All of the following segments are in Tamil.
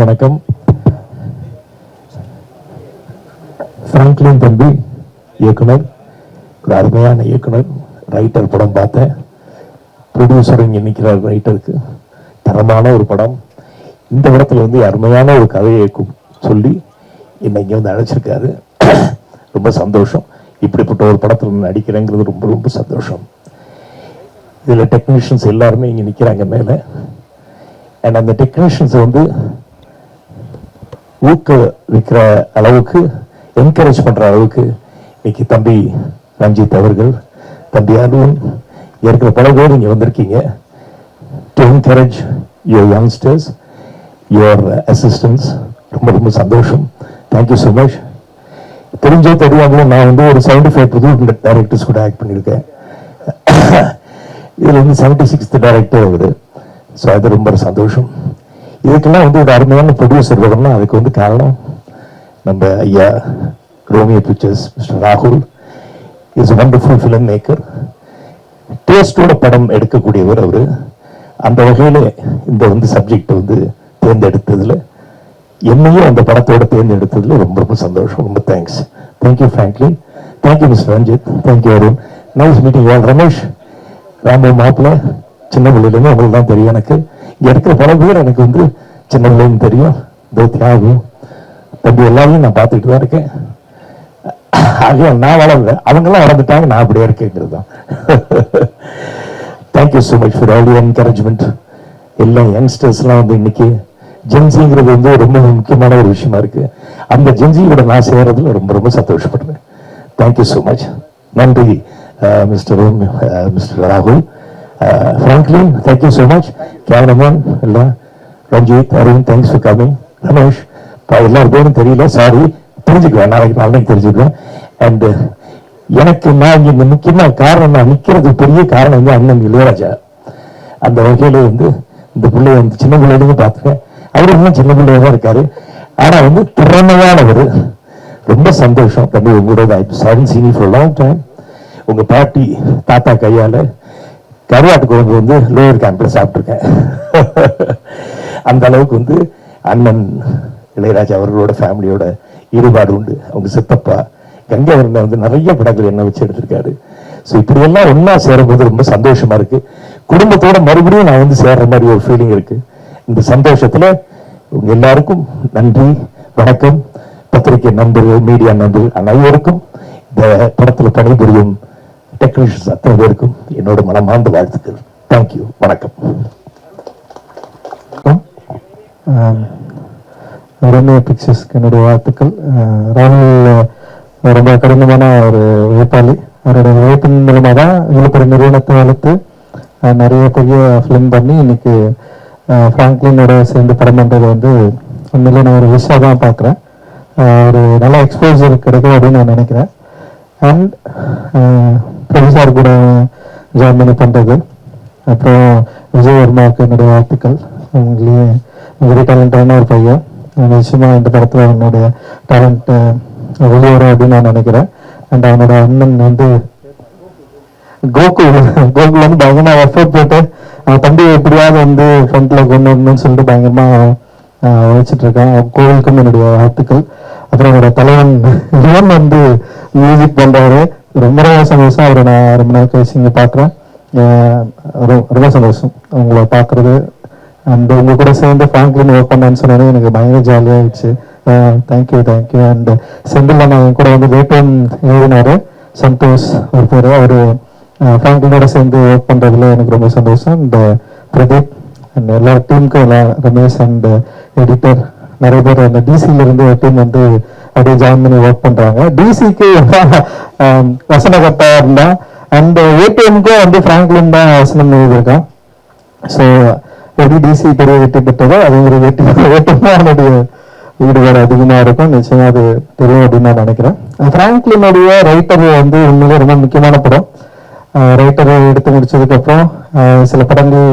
வணக்கம். பிராங்க்லின் தம்பி இயக்குனர், ஒரு அருமையான இயக்குனர், ரைட்டர். படம் பார்த்தேன், ப்ரொடியூசர் இங்கே நிற்கிறார். ரைட்டருக்கு தரமான ஒரு படம். இந்த படத்தில் வந்து அருமையான ஒரு கதையை சொல்லி என்னை இங்கே வந்து அழைச்சிருக்காரு. ரொம்ப சந்தோஷம். இப்படிப்பட்ட ஒரு படத்தில் நடிக்கிறேங்கிறது ரொம்ப ரொம்ப சந்தோஷம். இதில் டெக்னீஷியன்ஸ் எல்லாருமே இங்கே நிற்கிறாங்க மேலே. அண்ட் அந்த டெக்னீஷியன்ஸை வந்து ஊக்குவிக்கிற அளவுக்கு, என்கரேஜ் பண்ணுற அளவுக்கு இன்னைக்கு தம்பி ரஞ்சித் அவர்கள், தம்பி அருண், இருக்கிற பல பேர் இங்கே வந்திருக்கீங்க. To encourage your youngsters, your assistance. ரொம்ப ரொம்ப சந்தோஷம். Thank you so much. தெரிஞ்சோ தெரியாமலோ நான் வந்து ஒரு 75 புது டைரக்டர்ஸ் கூட ஆக்ட் பண்ணியிருக்கேன். இதில் வந்து 76th டைரக்டர் வருது. ஸோ அது ரொம்ப சந்தோஷம். இதுக்கெல்லாம் வந்து ஒரு அருமையான ப்ரொடியூசர் வரணும்னா அதுக்கு வந்து காரணம் நம்ம ஐயா ரோமியோ பிக்சர்ஸ் மிஸ்டர் ராகுல் இஸ் வண்டர்ஃபுல் ஃபிலிம் மேக்கர். டேஸ்டோட படம் எடுக்கக்கூடியவர் அவர். அந்த வகையில் இந்த வந்து சப்ஜெக்ட் வந்து தேர்ந்தெடுத்ததில், என்னையும் அந்த படத்தோட தேர்ந்தெடுத்ததில் ரொம்ப ரொம்ப சந்தோஷம். ரொம்ப thanks. Thank you Franklin. Thank you mister Ranjith. Thank you Arun. Nice meeting all. Ramesh, Ramu மாப்பிள்ள, சின்ன பிள்ளையிலேருந்து உங்களுக்கு தான் தெரியும். எனக்கு இங்கே இருக்கிற பல பேர் எனக்கு வந்து சின்ன பிள்ளைன்னு தெரியும். தியாகும் தம்பி எல்லாரையும் நான் பார்த்துக்கிட்டு தான் இருக்கேன். ஆகிய நான் வளரல, அவங்கெல்லாம் வளர்ந்துட்டாங்க, நான் அப்படியே இருக்கேங்கிறது தான். Thank you so much for all your encouragement. எல்லா யங்ஸ்டர்ஸ்லாம் வந்து இன்னைக்கு ஜென்சிங்கிறது வந்து ரொம்ப முக்கியமான ஒரு விஷயமா இருக்கு. அந்த ஜென்சியோட நான் சேர்றதுல ரொம்ப ரொம்ப சந்தோஷப்படுறேன். Thank you so much. நன்றி மிஸ்டர் ராகுல். Franklin, thank you so much. Cameraman, Ranjit, Arun, thanks for coming. Ramesh, எல்லாரும் பேரும் தெரியல, சாரி. தெரிஞ்சுக்குவேன், நாளைக்கு தெரிஞ்சுக்குவேன். அண்ட் எனக்கு நான் இங்கே முக்கியமாக காரணம், நான் நிற்கிறது பெரிய காரணம் வந்து அண்ணன் இளையராஜா. அந்த வகையில் வந்து இந்த பிள்ளைய வந்து சின்ன பிள்ளையிலேருந்து பார்த்துருக்கேன். அவரு இன்னும் சின்ன பிள்ளையா தான் இருக்காரு. ஆனால் வந்து திறமையானவர். ரொம்ப சந்தோஷம் தம்பி உங்களோட. செவன் சீனி ஃபார் லாங் டைம். உங்கள் பாட்டி தாத்தா கையால் கருவாட்டு குழம்பு வந்து லோயர் கேம்பில் சாப்பிட்ருக்கேன். அந்த அளவுக்கு வந்து அண்ணன் இளையராஜா அவர்களோட ஃபேமிலியோட ஈடுபாடு உண்டு. அவங்க சித்தப்பா கங்கைவரனை வந்து நிறைய படங்கள் என்ன வச்சு எடுத்திருக்காரு. ஸோ இப்படியெல்லாம் ஒன்றா சேரும்போது ரொம்ப சந்தோஷமா இருக்கு. குடும்பத்தோட மறுபடியும் நான் வந்து சேர்ற மாதிரி ஒரு ஃபீலிங் இருக்கு. இந்த சந்தோஷத்துல உங்க எல்லாருக்கும் நன்றி, வணக்கம். பத்திரிகை நண்பர்கள், மீடியா நண்பர்கள் அனைவருக்கும், இந்த படத்துல பணிபுரியும் டெக்னீஷியன்ஸ் அத்தனை பேருக்கும் என்னோட மனமார்ந்த வாழ்த்துக்கள். தேங்க்யூ, வணக்கம். ரோமியோ பிக்சர்ஸ்க்கு என்னுடைய வாழ்த்துக்கள். ராகுல் ரொம்ப கடினமான ஒரு உழைப்பாளி. அவருடைய உழைப்பின் மூலமாக தான் இவ்வளோ பெரிய நிறுவனத்தை வளர்த்து நிறைய பெரிய ஃபிலிம் பண்ணி இன்னைக்கு ஃப்ராங்க்லினோட சேர்ந்து படம் பண்ணுறது வந்து உண்மையிலே நான் ஒரு விஷயம் தான் பார்க்குறேன். ஒரு நல்ல எக்ஸ்போஜர் கிடைக்கும் அப்படின்னு நான் நினைக்கிறேன். அண்ட் ப்ரொஃபஸர் கூட ஜாயின் பண்ணி பண்ணுறது. அப்புறம் விஜய் வர்மாவுக்கு என்னுடைய வாழ்த்துக்கள். வெரி டேலண்டான ஒரு பையன். நிச்சயமாக இந்த படத்தில் அவனுடைய டேலண்ட் வெளியேறும் அப்படின்னு நான் நினைக்கிறேன். அண்ட் அவனோட அண்ணன் வந்து கோகுல் வந்து பயங்கரமாக எஃபர்ட் போட்டு அவன் தம்பி எப்படியாவது வந்து ஃப்ரண்ட்டில் கொண்டு வரணும்னு சொல்லிட்டு பயங்கரமாக வச்சுட்டு இருக்கான். கோவிலுக்கும் என்னுடைய வாழ்த்துக்கள். அப்புறம் என்னோட தலைவன் இவன் வந்து மியூசிக் பண்ணுறாரு. ரொம்ப ரொம்ப சந்தோஷம். அவரை நான் ரொம்ப நாள் கழிச்சு இங்கே பார்க்குறேன். ரொம்ப சந்தோஷம் உங்களை பார்க்குறது. அண்ட் உங்கள் கூட சேர்ந்து ஃப்ராங்க்லின் ஒர்க் பண்ணான்னு சொன்னாலே எனக்கு பயங்கர ஜாலியாகிடுச்சு. தேங்க்யூ. அண்ட் செந்தில் நான் என் கூட வந்து வேட்டம் எழுதினாரு, சந்தோஷ் ஒரு பேர். அவர் ஃப்ராங்க்லினோட சேர்ந்து ஒர்க் பண்ணுறதுல எனக்கு ரொம்ப சந்தோஷம். அண்ட் பிரதீப் அண்ட் எல்லா டீமுக்கும் எல்லாம், ரமேஷ் அண்ட் எடிட்டர் நிறைய பேர் அந்த டிசியிலிருந்து ஒரு டீம் வந்து அப்படியே ஜாயின் பண்ணி ஒர்க் பண்ணுறாங்க. டிசிக்கு வசனகர்த்தா இருந்தா, அண்ட் ஏடிஎம்க்கும் வந்து ஃப்ராங்க்லின் தான் வசனம் எழுதியிருக்கான். ஸோ எப்படி டிசி பெரிய வெற்றி பெற்றதோ அதே மாதிரி ஏடிஎம் அவனுடைய ஈடுபாடு அதிகமாக இருக்கும். நிச்சயமாக அது தெரியும் அப்படின்னு நான் நினைக்கிறேன். ஃப்ராங்க்லினுடைய ரைட்டர் வந்து உண்மையிலே ரொம்ப முக்கியமான படம். ரைட்டரை எடுத்து முடிச்சதுக்கப்புறம் சில படங்கள்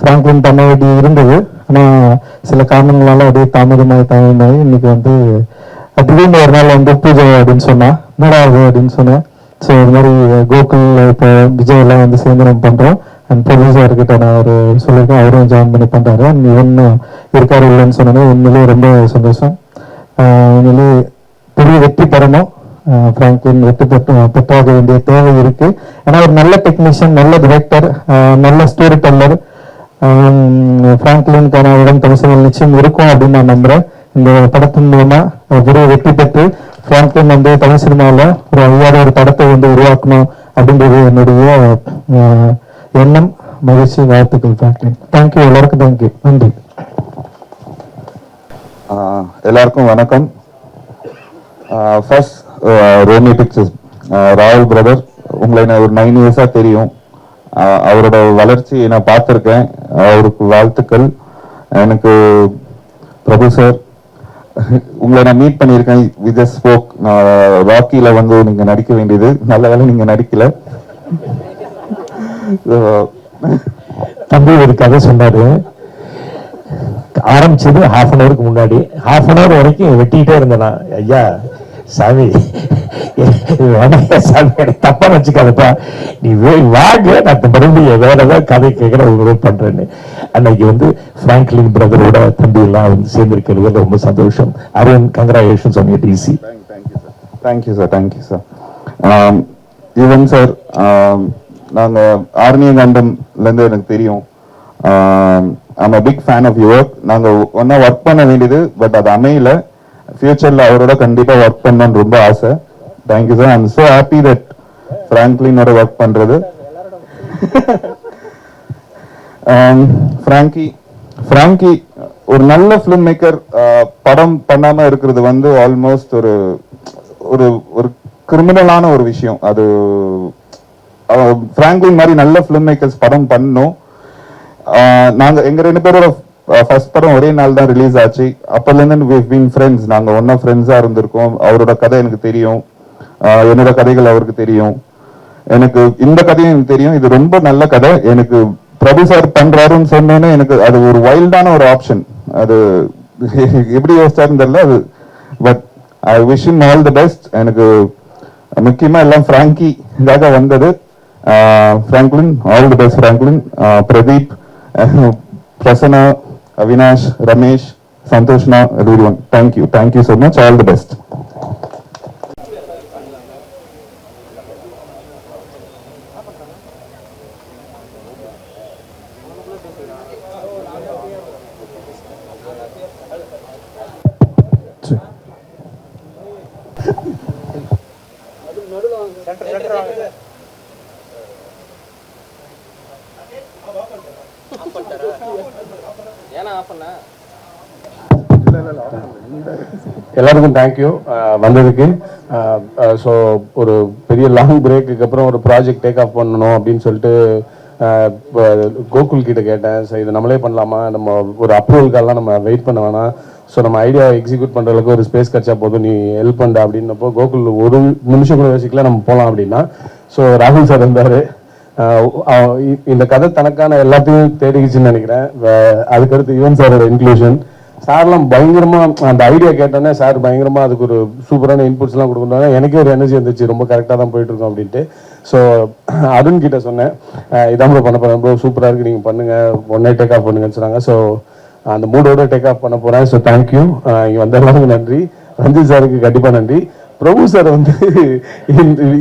ஃப்ராங்க்லின் பண்ண வேண்டி இருந்தது. ஆனால் சில காரணங்களால அப்படியே தாமதமாகி இன்னைக்கு வந்து திடீர்னு ஒரு நாள் வந்து பூஜை அப்படின்னு சொன்னா, என்னடா அது அப்படின்னு சொன்னேன். ஸோ இது மாதிரி கோகுல் இப்போ விஜய் எல்லாம் வந்து சேர்ந்து நம்ம பண்ணுறோம். அண்ட் ப்ரொடியூசர்கிட்ட நான் ஒரு சொல்லியிருக்கேன், அவரும் ஜாயின் பண்ணி பண்ணுறாரு. அண்ட் இவன் இருக்காரு இல்லைன்னு சொன்னது உண்மையிலேயே ரொம்ப சந்தோஷம். உண்மையிலேயே பெரிய வெற்றி பெறணும். ஃப்ராங்க்லின் வெற்றி பெற்றாக வேண்டிய தேவை இருக்கு. ஏன்னா ஒரு நல்ல டெக்னீஷியன், நல்ல டிரெக்டர், நல்ல ஸ்டோரி டெல்லர். ஃப்ராங்க்லினுக்கான இடம் தமிழ்சங்கள் நிச்சயம் இருக்கும் அப்படின்னு நான் நம்புறேன். இந்த படத்தின் மூலமா பெரிய வெற்றி பெற்று ஃப்ராங்க்லின் வந்து தமிழ் சினிமாவில் ஒரு அழியாத ஒரு படத்தை வந்து உருவாக்கணும் அப்படின்றது என்னுடைய எண்ணம். மகிழ்ச்சி, வாழ்த்துக்கள் ஃப்ராங்க்லின். தேங்க்யூ, எல்லாருக்கும் தேங்க்யூ, நன்றி. எல்லாருக்கும் வணக்கம். ஃபர்ஸ்ட் ரோமி பிக்சர்ஸ் ராகுல் பிரதர், உங்களை நான் ஒரு 9 இயர்ஸா தெரியும். அவரோட வளர்ச்சி நான் பார்த்துருக்கேன். அவருக்கு வாழ்த்துக்கள். எனக்கு பிரபு சார், உங்களை நான் மீட் பண்ணியிருக்கேன். விஜய் ஸ்போக் ராக்கியில வந்து நீங்க நடிக்க வேண்டியது, நல்ல வேலை நீங்க நடிக்கல. தம்பி ஒரு கதை சொன்னாரு. ஆரம்பிச்சது ½ அன் ஹவருக்கு முன்னாடி, ½ அன் ஹவர் வரைக்கும் வெட்டிக்கிட்டே இருந்தேன். ஐயா சாமி, சாமி தப்பா வச்சுக்காதப்பா, நீ வாங்க, நான் மறுபடியும் வேற ஏதாவது கதை கேட்கிற உங்களுக்கு பண்றேன்னு. அன்னைக்கு வந்து ஃப்ராங்க்லின் பிரதரோட தம்பி எல்லாம் வந்து சேர்ந்திருக்கிறது ரொம்ப சந்தோஷம். Arun, congratulations on your DC. Thank you sir, thank you sir. Yuvan sir, நாங்க ஆர்னிய கண்டம்ல இருந்து எனக்கு தெரியும். I'm a big fan of your work. நாங்க ஒன்னா ஒர்க் பண்ண வேண்டியது, பட் அது அமையல. ஃபியூச்சர்ல அவரோட கண்டிப்பா ஒர்க் பண்ணணும்னு ரொம்ப ஆசை. Thank you sir. I'm so happy that ஃப்ராங்க்லினோட ஒர்க் பண்றது. ஃப்ராங்கி ஒரு நல்ல ஃபிலிம் மேக்கர். படம் பண்ணாம இருக்கிறது வந்து ஆல்மோஸ்ட் ஒரு ஒரு ஒரு கிரிமினலான ஒரு விஷயம். அது ஃப்ராங்க்லின் மாதிரி நல்ல ஃபிலிம் மேக்கர்ஸ் படம் பண்ணணும். நாங்க எங்க 2 பேரோட ஃபர்ஸ்ட் படம் ஒரே நாள் தான் ரிலீஸ் ஆச்சு. அப்பல இருந்து we've been friends. நாங்க ஒன்னா ஃப்ரெண்ட்ஸா இருந்திருக்கோம். அவரோட கதை எனக்கு தெரியும், என்னோட கதைகள் அவருக்கு தெரியும், எனக்கு இந்த கதையும் எனக்கு தெரியும். இது ரொம்ப நல்ல கதை. எனக்கு பிரபு சார் பண்றாருன்னு சொன்னோன்னே எனக்கு அது ஒரு வைல்டான ஒரு ஆப்ஷன். அது எப்படி யோசிச்சாருன்னு தெரியல அது. But I wish him all the best. எனக்கு முக்கியமா எல்லாம் ஃப்ராங்கிக்காக வந்தது. Franklin, all the best Franklin. Pradeep, Prasanna, Avinash, Ramesh, சந்தோஷ்னா, everyone. Thank you so much. All the best. எல்லாருக்கும் தேங்க்யூ வந்ததுக்கு. ஸோ ஒரு பெரிய லாங் பிரேக்குக்கு அப்புறம் ஒரு ப்ராஜெக்ட் டேக் ஆஃப் பண்ணணும் அப்படின்னு சொல்லிட்டு கோகுல் கிட்ட கேட்டேன். ஸோ இது நம்மளே பண்ணலாமா, நம்ம ஒரு அப்ரூவல்காலாம் நம்ம வெயிட் பண்ண வேணாம், ஸோ நம்ம ஐடியா எக்ஸிக்யூட் பண்ணுறதுக்கு ஒரு ஸ்பேஸ் கிடச்சா போதும், நீ ஹெல்ப் பண்ண அப்படின்னப்போ கோகுல் ஒரு நிமிஷம் கூட யோசிக்கல, நம்ம போகலாம் அப்படின்னா. ஸோ ராகுல் சார் இருந்தார். இந்த கதை தனக்கான எல்லாத்தையும் தேடிக்குச்சுன்னு நினைக்கிறேன். அதுக்கடுத்து யுவன் சாரோட இன்க்ளூஷன். சார்லாம் பயங்கரமா அந்த ஐடியா கேட்டோன்னே சார் பயங்கரமா அதுக்கு ஒரு சூப்பரான இன்புட்ஸ்லாம் கொடுக்கணும். எனக்கே ஒரு எனர்ஜி வந்துச்சு, ரொம்ப கரெக்டாக தான் போயிட்டு இருக்கோம் அப்படின்ட்டு. ஸோ அருண் கிட்ட சொன்னேன், இதான் ப்ரோ பண்ண போகிறேன் ப்ரோ, சூப்பராக இருக்கு, நீங்கள் பண்ணுங்க, ஒன்னே டேக் ஆஃப் பண்ணுங்கன்னு சொன்னாங்க. ஸோ அந்த மூடோட டேக் ஆஃப் பண்ண போகிறேன். So thank you. இங்கே வந்த எல்லாருக்கும் நன்றி. ரஞ்சித் சாருக்கு கண்டிப்பாக நன்றி. பிரபு சார் வந்து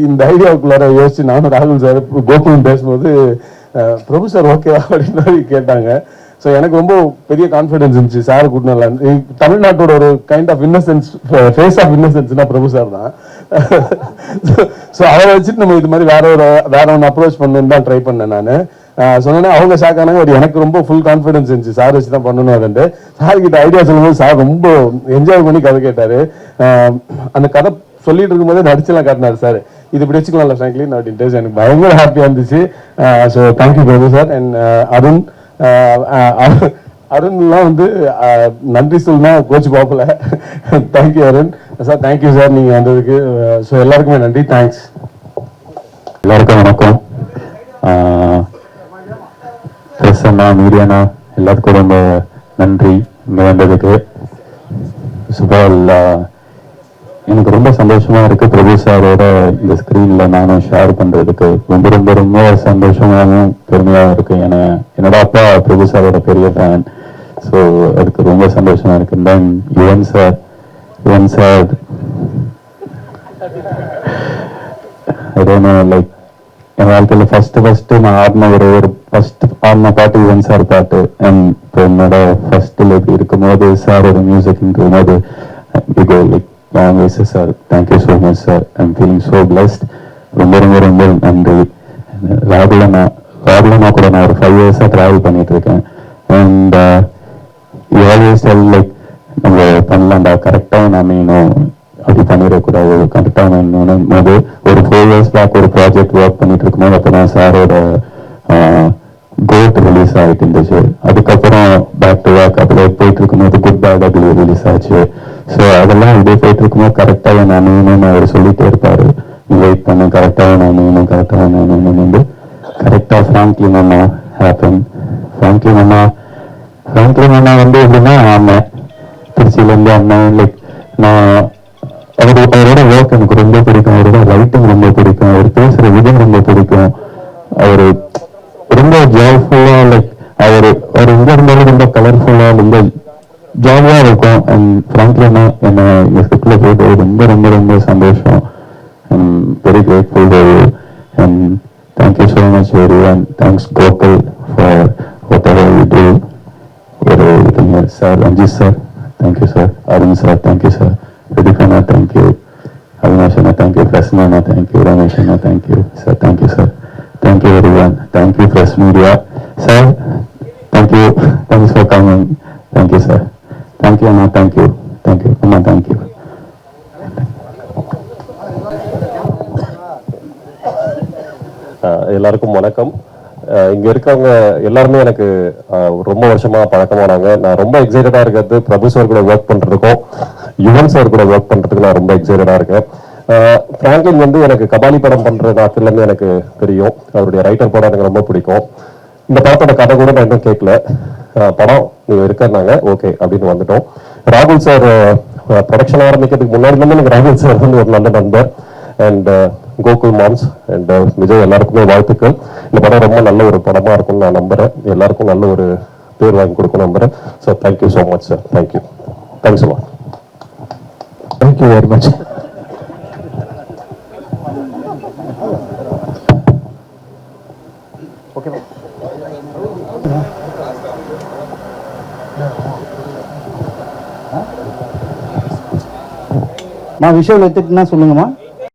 இந்த ஐடியாவுக்குள்ளார யோசிச்சு நானும் ராகுல் சார் கோகுலம் பேசும்போது பிரபு சார் ஓகேவா அப்படின்னு மாதிரி கேட்டாங்க. ஸோ எனக்கு ரொம்ப பெரிய கான்ஃபிடன்ஸ் இருந்துச்சு சார் கூட்டினால. தமிழ்நாட்டோட ஒரு kind of innocence, face of இன்னசென்ஸ்னா பிரபு சார் தான். ஸோ அவரை வச்சுட்டு நம்ம இது மாதிரி வேற ஒன்று அப்ரோச் பண்ணணுன்னு தான் ட்ரை பண்ணேன் நான். சொன்னோன்னே அவங்க ஷாக் ஆனாங்க. பட் எனக்கு ரொம்ப ஃபுல் கான்ஃபிடன்ஸ் இருந்துச்சு சார் வச்சு தான் பண்ணணும் அதுன்ட்டு. சார் கிட்ட ஐடியா சொல்லும்போது சார் ரொம்ப என்ஜாய் பண்ணி கதை கேட்டாரு. அந்த கதை சொல்லிட்டு இருக்கும்போதே நடிச்செல்லாம் காட்டினாரு சார், இது இப்படி வச்சுக்கலாம்ல ஃப்ராங்க்லின் அப்படின்ட்டு. எனக்கு பயங்கர ஹாப்பியாக இருந்துச்சு. So thank you Prabhu sir. And Arun, அருண்லாம் வந்து நன்றி சொல்லுனா கோச்சு பார்க்கல. Thank you Arun sir, thank you sir நீங்கள் வந்ததுக்கு. ஸோ எல்லாருக்குமே நன்றி, தேங்க்ஸ். எல்லாருக்கும் வணக்கம். பிரசன்னா, மீடியானா எல்லாத்துக்கும் ரொம்ப நன்றி இங்கே வந்ததுக்கு. ஃபர்ஸ்ட் ஆஃப் ஆல் எனக்கு ரொம்ப சந்தோஷமா இருக்கு பிரபு சாரோட இந்த ஸ்க்ரீன்ல நானும் ஷேர் பண்றதுக்கு ரொம்ப ரொம்ப ரொம்ப சந்தோஷமாகவும் பெருமையாகவும் இருக்கு. ஏன்னா என்னோட அப்பா பிரபு சாரோட பெரிய ஃபேன். ஸோ அதுக்கு ரொம்ப சந்தோஷமா இருக்கு. தென் யுவன் சார் லைக் என் வாழ்க்கையில் ஃபர்ஸ்ட் நான் ஆடின ஒரு ஃபர்ஸ்ட் ஆடின பாட்டு யுவன் சார் பாட்டு. அண்ட் இப்போ என்னோட ஃபர்ஸ்ட்ல இப்படி இருக்கும்போது சாரோட மியூசிக்ன்ற போது like sir thank you so much sir. I'm feeling so blessed. ரொம்ப ரொம்ப ரொம்ப நன்றி. ராகுலனா கூட நான் ஒரு 5 இயர்ஸாக ட்ராவல் பண்ணிட்டு இருக்கேன். அண்ட் ஆல்வேஸ் லைக் நம்ம பண்ணலாம்டா, கரெக்டாக நான் மீனும் அப்படி பண்ணிடக்கூடாது, கரெக்டாக நான் போது ஒரு 4 இயர்ஸ் பேக் ஒரு ப்ராஜெக்ட் ஒர்க் பண்ணிட்டு இருக்கும்போது அப்போ தான் சாரோட கோட் ரிலீஸ் ஆகிட்டு இருந்துச்சு. அதுக்கப்புறம் பேக் டு பேக் அதில் போயிட்டு இருக்கும்போது குட் பேட் அப்படி ரிலீஸ் ஆச்சு. ஸோ அதெல்லாம் இப்படியே போயிட்டு இருக்கும்போது கரெக்டாக நான் மீனும் அவர் சொல்லிட்டே இருப்பாரு, நீ வெயிட் பண்ணு, கரெக்டாக நான் மீனும் வந்து கரெக்டாக ஃப்ராங்க்லின் அண்ணா ஹேப்பன். ஃப்ராங்க்லின் அண்ணா வந்து எப்படின்னா அண்ணன் திருச்சியிலேருந்து அண்ணன் லைக் நான் அவரோட ஒர்க் எனக்கு ரொம்ப பிடிக்கும். அவரோட ரைட்டிங் ரொம்ப பிடிக்கும். அவர் பேசுகிற விதம் ரொம்ப பிடிக்கும். அவர் ரொம்ப ஜாய்ஃபுல்லாக லைக் அவர் எங்கே இருந்தாலும் ரொம்ப கலர்ஃபுல்லாக ரொம்ப ஜாலியாக இருக்கும். அண்ட் ஃப்ராங்க்லின் என்னை இந்த ஸ்கிரிப்டில் போட்டு ரொம்ப ரொம்ப ரொம்ப சந்தோஷம். I'm very grateful to you and thank you so much everyone. Thanks Gokul for whatever you do. ஒரு இதுங்க sir, Ranjith sir thank you sir, Arun sir thank you sir, Rithikanna thank you, Avinash அண்ணா தேங்க்யூ, பிரசன்னா அண்ணா தேங்க்யூ, ரமேஷ் அண்ணா thank you sir, thank you sir, thank you everyone, thank you press media sir, thank you, thanks for coming, thank you sir, thank you அண்ணா, தேங்க்யூ அண்ணா, தேங்க்யூ. எல்லாருக்கும் வணக்கம். இங்க இருக்கவங்க எல்லாருமே எனக்கு ரொம்ப வருஷமா பழக்கமானாங்க. நான் ரொம்ப எக்ஸைட்டடா இருக்கிறது பிரபு சார் கூட ஒர்க் பண்றதுக்கும் யுவன் சார் கூட ஒர்க் பண்றதுக்கு நான் ரொம்ப எக்ஸைட்டடா இருக்கேன். பிராங்க்லின் வந்து எனக்கு கபாலி படம் பண்ற நாட்டுல இருந்து எனக்கு தெரியும். அவருடைய ரைட்டர் படம் எனக்கு ரொம்ப பிடிக்கும். இந்த படத்தோட கதை கூட நான் இன்னும் கேட்கல. படம் நீங்க இருக்கிறாங்க ஓகே அப்படின்னு வந்துட்டோம். ராகுல் சார் ப்ரொடக்ஷன் ஆரம்பிக்கிறதுக்கு முன்னாடி வந்து எனக்கு ராகுல் சார் வந்து ஒரு நல்ல நண்பர். And Gokul moms and Vijay எல்லாருக்குமே வாழ்த்துக்கள். இந்த படம் ரொம்ப நல்ல ஒரு படமா இருக்கும்னு நான் நம்புறேன். எல்லாருக்கும் நல்ல ஒரு பேர் வாங்கி கொடுக்கணும் நம்புறேன். So thank you so much sir. Thank you, thanks a lot. Thank you very much. விஷயம் எடுத்துட்டுன்னா சொல்லுங்கம்மா.